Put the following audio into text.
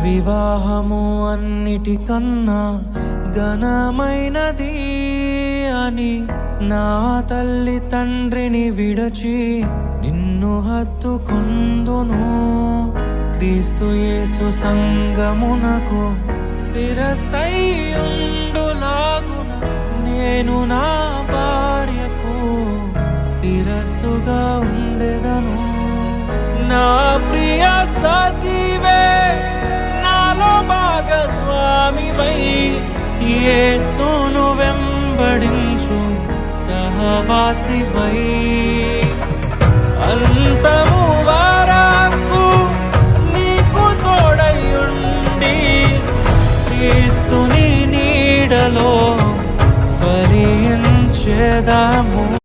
వివాహము అన్నిటికన్నా ఘనమైనది అని నా తల్లి తండ్రిని విడచి నిన్ను హత్తుకొందును. క్రీస్తు యేసు సంగమునకు శిరస్సైయుండులాగున నేను నా భార్యకు శిరస్సుగా ఉండెదను. నా ప్రియ సతీవే నాలో భాగస్వామివై యేసును వెంబడించు సహవాసివై అంతము వరకు నీకు తోడయుండి క్రీస్తుని నీడలో ఫలించెదము.